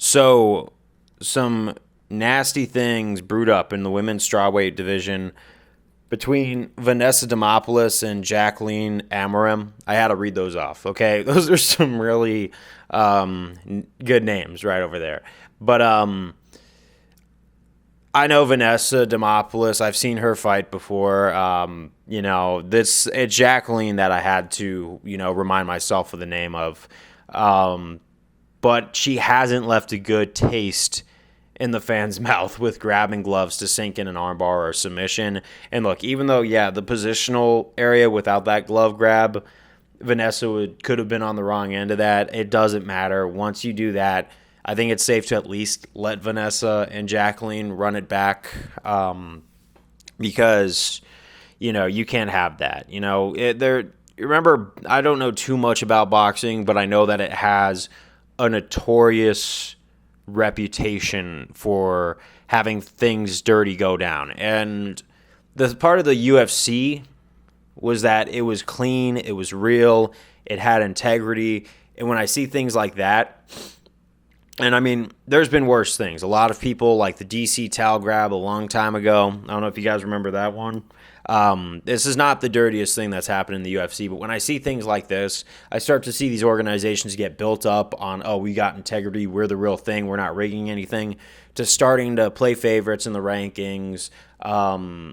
So, some nasty things brewed up in the women's strawweight division between Vanessa Demopoulos and Jaqueline Amorim. I had to read those off, okay? Those are some really good names right over there. But I know Vanessa Demopoulos. I've seen her fight before. It's Jaqueline that I had to, remind myself of the name of. But she hasn't left a good taste in the fan's mouth with grabbing gloves to sink in an armbar or a submission. And look, even though, the positional area without that glove grab, Vanessa could have been on the wrong end of that. It doesn't matter. Once you do that, I think it's safe to at least let Vanessa and Jaqueline run it back because, you can't have that. Remember, I don't know too much about boxing, but I know that it has a notorious reputation for having things dirty go down. And the part of the UFC was that it was clean, it was real, it had integrity. And when I see things like that, and I mean, there's been worse things. A lot of people, like the DC towel grab a long time ago. I don't know if you guys remember that one. This is not the dirtiest thing that's happened in the UFC, but when I see things like this, I start to see these organizations get built up on, we got integrity, we're the real thing, we're not rigging anything, to starting to play favorites in the rankings,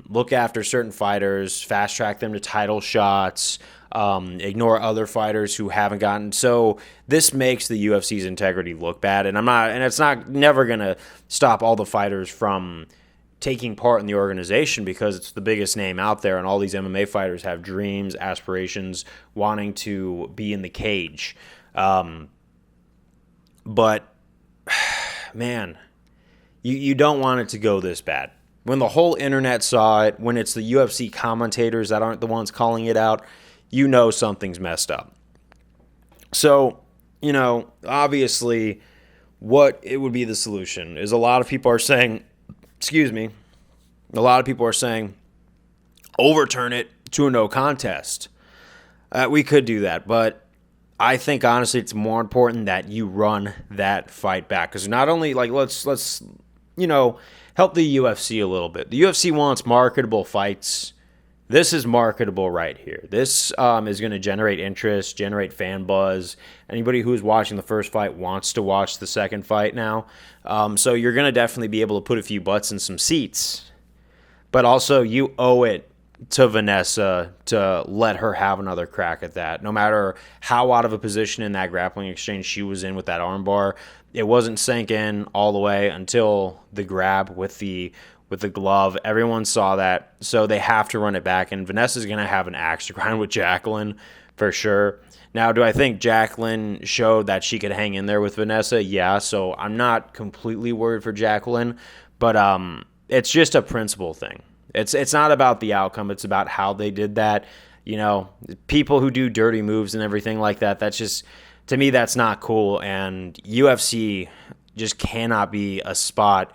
look after certain fighters, fast track them to title shots, ignore other fighters who haven't gotten. So this makes the UFC's integrity look bad, and it's never gonna stop all the fighters from taking part in the organization because it's the biggest name out there, and all these MMA fighters have dreams, aspirations, wanting to be in the cage. But man, you don't want it to go this bad. When the whole internet saw it, when it's the UFC commentators that aren't the ones calling it out, something's messed up. So, obviously, what it would be the solution is a lot of people are saying, overturn it to a no contest. We could do that, but I think honestly it's more important that you run that fight back, because not only let's help the UFC a little bit. The UFC wants marketable fights. This is marketable right here. This is going to generate interest, generate fan buzz. Anybody who's watching the first fight wants to watch the second fight now. So you're going to definitely be able to put a few butts in some seats. But also you owe it to Vanessa to let her have another crack at that. No matter how out of a position in that grappling exchange she was in with that armbar, it wasn't sank in all the way until the grab with the glove. Everyone saw that, so they have to run it back, and Vanessa's going to have an axe to grind with Jaqueline for sure. Now, do I think Jaqueline showed that she could hang in there with Vanessa? Yeah, so I'm not completely worried for Jaqueline, but it's just a principle thing. It's not about the outcome, it's about how they did that. People who do dirty moves and everything like that, that's just, to me, that's not cool, and UFC just cannot be a spot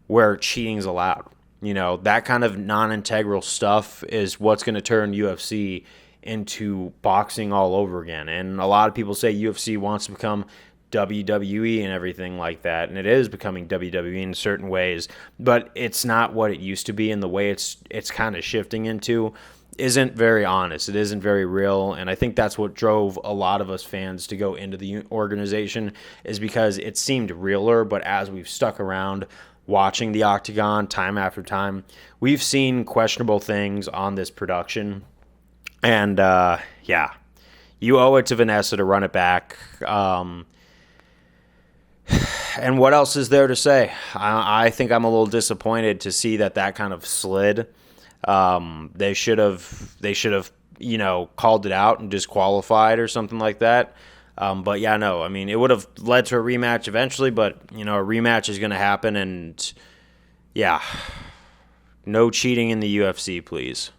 where cheating is allowed. That kind of non-integral stuff is what's going to turn UFC into boxing all over again. And a lot of people say UFC wants to become WWE and everything like that, and it is becoming WWE in certain ways, but it's not what it used to be, and the way it's kind of shifting into isn't very honest. It isn't very real, and I think that's what drove a lot of us fans to go into the organization, is because it seemed realer. But as we've stuck around watching the Octagon time after time, we've seen questionable things on this production. And, you owe it to Vanessa to run it back. And what else is there to say? I think I'm a little disappointed to see that kind of slid. They should have, called it out and disqualified or something like that. But yeah, no, I mean, it would have led to a rematch eventually, but, a rematch is going to happen, and yeah, no cheating in the UFC, please.